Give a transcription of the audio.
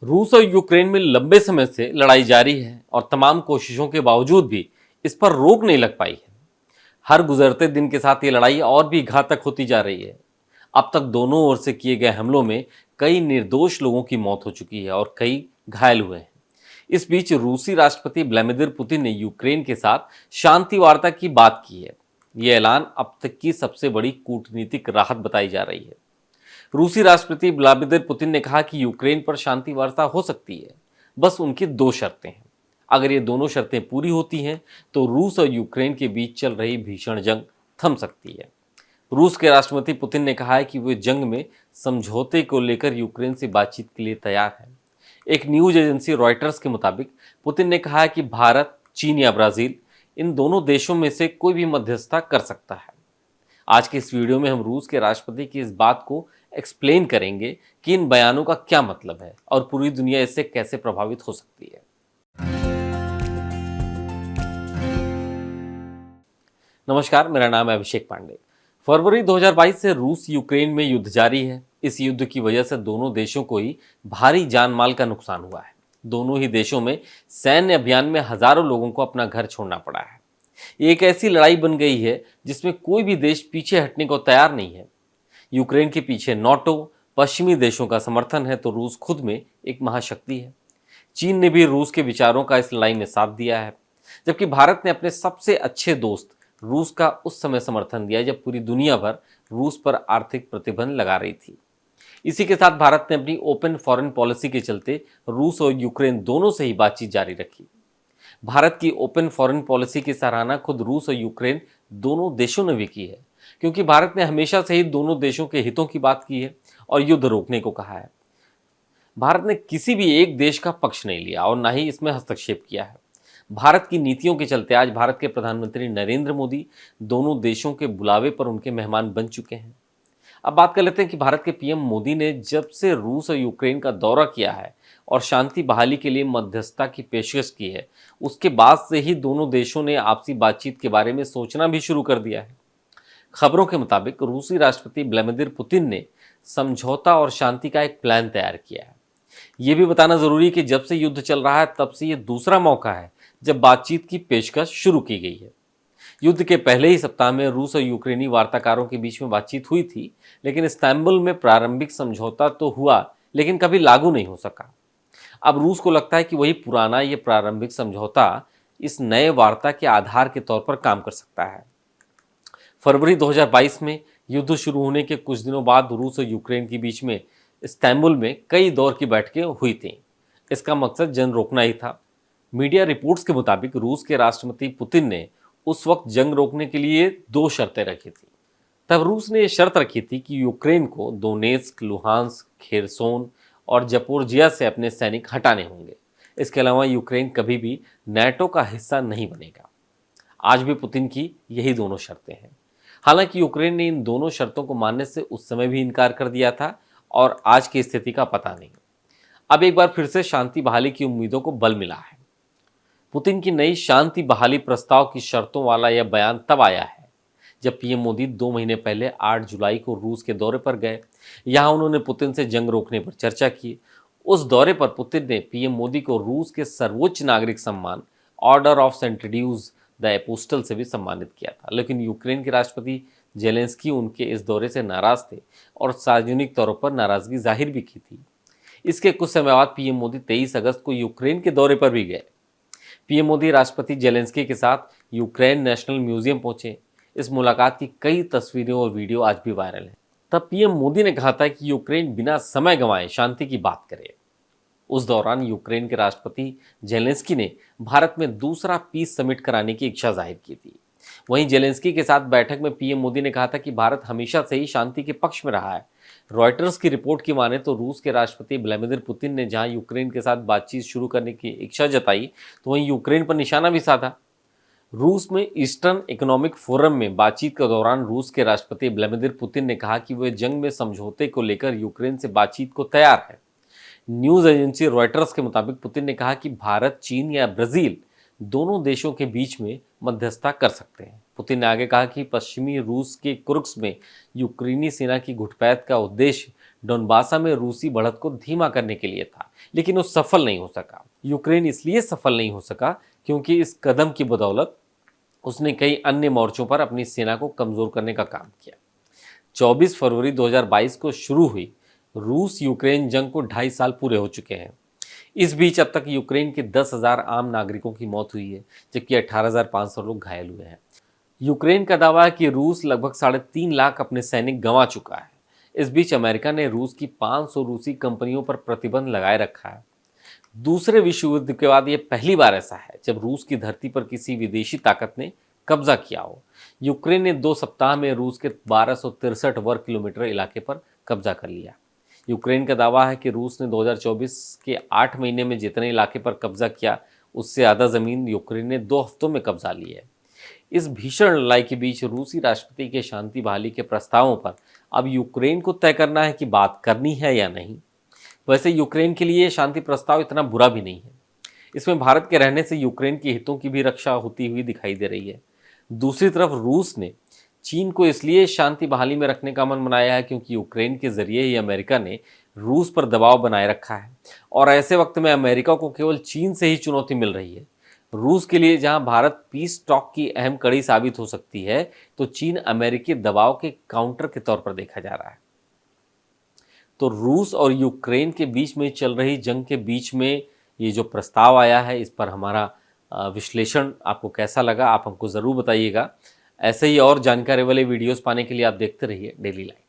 रूस और यूक्रेन में लंबे समय से लड़ाई जारी है और तमाम कोशिशों के बावजूद भी इस पर रोक नहीं लग पाई है। हर गुजरते दिन के साथ ये लड़ाई और भी घातक होती जा रही है। अब तक दोनों ओर से किए गए हमलों में कई निर्दोष लोगों की मौत हो चुकी है और कई घायल हुए हैं। इस बीच रूसी राष्ट्रपति व्लादिमीर पुतिन ने यूक्रेन के साथ शांति वार्ता की बात की है। यह ऐलान अब तक की सबसे बड़ी कूटनीतिक राहत बताई जा रही है। रूसी राष्ट्रपति व्लादिमीर पुतिन ने कहा कि यूक्रेन पर शांति वार्ता हो सकती है, बस उनकी दो शर्तें हैं। अगर ये दोनों शर्तें पूरी होती हैं तो रूस और यूक्रेन के बीच चल रही भीषण जंग थम सकती है। रूस के राष्ट्रपति पुतिन ने कहा है कि वे जंग में समझौते को लेकर यूक्रेन से बातचीत के लिए तैयार हैं। एक न्यूज एजेंसी रॉयटर्स के मुताबिक पुतिन ने कहा है कि भारत, चीन या ब्राजील, इन दोनों देशों में से कोई भी मध्यस्थता कर सकता है। आज के इस वीडियो में हम रूस के राष्ट्रपति की इस बात को एक्सप्लेन करेंगे कि इन बयानों का क्या मतलब है और पूरी दुनिया इससे कैसे प्रभावित हो सकती है। नमस्कार, मेरा नाम है अभिषेक पांडे। फरवरी 2022 से रूस यूक्रेन में युद्ध जारी है। इस युद्ध की वजह से दोनों देशों को ही भारी जान माल का नुकसान हुआ है। दोनों ही देशों में सैन्य अभियान में हजारों लोगों को अपना घर छोड़ना पड़ा है। ये एक ऐसी लड़ाई बन गई है जिसमें कोई भी देश पीछे हटने को तैयार नहीं है। यूक्रेन के पीछे नाटो, पश्चिमी देशों का समर्थन है तो रूस खुद में एक महाशक्ति है। चीन ने भी रूस के विचारों का इस लड़ाई में साथ दिया है, जबकि भारत ने अपने सबसे अच्छे दोस्त रूस का उस समय समर्थन दिया जब पूरी दुनिया भर रूस पर आर्थिक प्रतिबंध लगा रही थी। इसी के साथ भारत ने अपनी ओपन फॉरेन पॉलिसी के चलते रूस और यूक्रेन दोनों से ही बातचीत जारी रखी। भारत की ओपन फॉरेन पॉलिसी की सराहना खुद रूस और यूक्रेन दोनों देशों ने भी की है, क्योंकि भारत ने हमेशा से ही दोनों देशों के हितों की बात की है और युद्ध रोकने को कहा है। भारत ने किसी भी एक देश का पक्ष नहीं लिया और ना ही इसमें हस्तक्षेप किया है। भारत की नीतियों के चलते आज भारत के प्रधानमंत्री नरेंद्र मोदी दोनों देशों के बुलावे पर उनके मेहमान बन चुके हैं। अब बात कर लेते हैं कि भारत के पीएम मोदी ने जब से रूस और यूक्रेन का दौरा किया है और शांति बहाली के लिए मध्यस्थता की पेशकश की है, उसके बाद से ही दोनों देशों ने आपसी बातचीत के बारे में सोचना भी शुरू कर दिया है। खबरों के मुताबिक रूसी राष्ट्रपति व्लादिमीर पुतिन ने समझौता और शांति का एक प्लान तैयार किया है। ये भी बताना जरूरी है कि जब से युद्ध चल रहा है तब से ये दूसरा मौका है जब बातचीत की पेशकश शुरू की गई है। युद्ध के पहले ही सप्ताह में रूस और यूक्रेनी वार्ताकारों के बीच में बातचीत हुई थी, लेकिन इस्तांबुल में प्रारंभिक समझौता तो हुआ लेकिन कभी लागू नहीं हो सका। अब रूस को लगता है कि वही पुराना ये प्रारंभिक समझौता इस नए वार्ता के आधार के तौर पर काम कर सकता है। फरवरी 2022 में युद्ध शुरू होने के कुछ दिनों बाद रूस और यूक्रेन के बीच में इस्तांबुल में कई दौर की बैठकें हुई थीं। इसका मकसद जंग रोकना ही था। मीडिया रिपोर्ट्स के मुताबिक रूस के राष्ट्रपति पुतिन ने उस वक्त जंग रोकने के लिए दो शर्तें रखी थी। तब रूस ने यह शर्त रखी थी कि यूक्रेन को दोनेत्स्क, लुहांस्क, खेरसोन और जपोर्जिया से अपने सैनिक हटाने होंगे। इसके अलावा यूक्रेन कभी भी नाटो का हिस्सा नहीं बनेगा। आज भी पुतिन की यही दोनों शर्तें हैं। हालांकि यूक्रेन ने इन दोनों शर्तों को मानने से उस समय भी इनकार कर दिया था और आज की स्थिति का पता नहीं। अब एक बार फिर से शांति बहाली की उम्मीदों को बल मिला है। पुतिन की नई शांति बहाली प्रस्ताव की शर्तों वाला यह बयान तब आया है जब पीएम मोदी 2 महीने पहले 8 जुलाई को रूस के दौरे पर गए। यहां उन्होंने पुतिन से जंग रोकने पर चर्चा की। उस दौरे पर पुतिन ने पीएम मोदी को रूस के सर्वोच्च नागरिक सम्मान ऑर्डर ऑफ सेंट ड्यूज द एपोस्टल से भी सम्मानित किया था। लेकिन यूक्रेन के राष्ट्रपति जेलेंस्की उनके इस दौरे से नाराज थे और सार्वजनिक तौर पर नाराजगी जाहिर भी की थी। इसके कुछ समय बाद पीएम मोदी 23 अगस्त को यूक्रेन के दौरे पर भी गए। पीएम मोदी राष्ट्रपति जेलेंस्की के साथ यूक्रेन नेशनल म्यूजियम पहुंचे। इस मुलाकात की कई तस्वीरें और वीडियो आज भी वायरल हैं। तब पीएम मोदी ने कहा था कि यूक्रेन बिना समय गंवाए शांति की बात करे। उस दौरान यूक्रेन के राष्ट्रपति जेलेंस्की ने भारत में दूसरा पीस समिट कराने की इच्छा जाहिर की थी। वहीं जेलेंस्की के साथ बैठक में पीएम मोदी ने कहा था कि भारत हमेशा से ही शांति के पक्ष में रहा है। रॉयटर्स की रिपोर्ट की माने तो रूस के राष्ट्रपति व्लादिमीर पुतिन ने जहां यूक्रेन के साथ बातचीत शुरू करने की इच्छा जताई तो वहीं यूक्रेन पर निशाना भी साधा। रूस में ईस्टर्न इकोनॉमिक फोरम में बातचीत के दौरान रूस के राष्ट्रपति व्लादिमीर पुतिन ने कहा कि वे जंग में समझौते को लेकर यूक्रेन से बातचीत को तैयार है। न्यूज एजेंसी रॉयटर्स के मुताबिक पुतिन ने कहा कि भारत, चीन या ब्राजील दोनों देशों के बीच में मध्यस्थता कर सकते हैं। पुतिन ने आगे कहा कि पश्चिमी रूस के कुर्स्क में यूक्रेनी सेना की घुसपैठ का उद्देश्य डोनबासा में रूसी बढ़त को धीमा करने के लिए था, लेकिन वो सफल नहीं हो सका। यूक्रेन इसलिए सफल नहीं हो सका क्योंकि इस कदम की बदौलत उसने कई अन्य मोर्चों पर अपनी सेना को कमजोर करने का काम किया। 24 फरवरी 2022 को शुरू हुई रूस यूक्रेन जंग को 2.5 साल पूरे हो चुके हैं। इस बीच अब तक यूक्रेन के 10,000 आम नागरिकों की मौत हुई है, जबकि 18,500 लोग घायल हुए हैं। यूक्रेन का दावा है कि रूस लगभग 3.5 लाख अपने सैनिक गंवा चुका है। इस बीच अमेरिका ने रूस की 500 रूसी कंपनियों पर प्रतिबंध लगाए रखा है। दूसरे विश्व युद्ध के बाद यह पहली बार ऐसा है जब रूस की धरती पर किसी विदेशी ताकत ने कब्जा किया हो। यूक्रेन ने 2 सप्ताह में रूस के 1263 वर्ग किलोमीटर इलाके पर कब्जा कर लिया। यूक्रेन का दावा है कि रूस ने 2024 के 8 महीने में जितने इलाके पर कब्जा किया, उससे ज़्यादा ज़मीन यूक्रेन ने 2 हफ्तों में कब्जा ली है। इस भीषण लड़ाई के बीच रूसी राष्ट्रपति के शांति बहाली के प्रस्तावों पर अब यूक्रेन को तय करना है कि बात करनी है या नहीं। वैसे यूक्रेन के लिए शांति प्रस्ताव इतना बुरा भी नहीं है। इसमें भारत के रहने से यूक्रेन के हितों की भी रक्षा होती हुई दिखाई दे रही है। दूसरी तरफ रूस ने चीन को इसलिए शांति बहाली में रखने का मन बनाया है क्योंकि यूक्रेन के जरिए ही अमेरिका ने रूस पर दबाव बनाए रखा है, और ऐसे वक्त में अमेरिका को केवल चीन से ही चुनौती मिल रही है। रूस के लिए जहां भारत पीस टॉक की अहम कड़ी साबित हो सकती है, तो चीन अमेरिकी दबाव के काउंटर के तौर पर देखा जा रहा है। तो रूस और यूक्रेन के बीच में चल रही जंग के बीच में ये जो प्रस्ताव आया है, इस पर हमारा विश्लेषण आपको कैसा लगा, आप हमको ज़रूर बताइएगा। ऐसे ही और जानकारी वाले वीडियोस पाने के लिए आप देखते रहिए डेली लाइफ।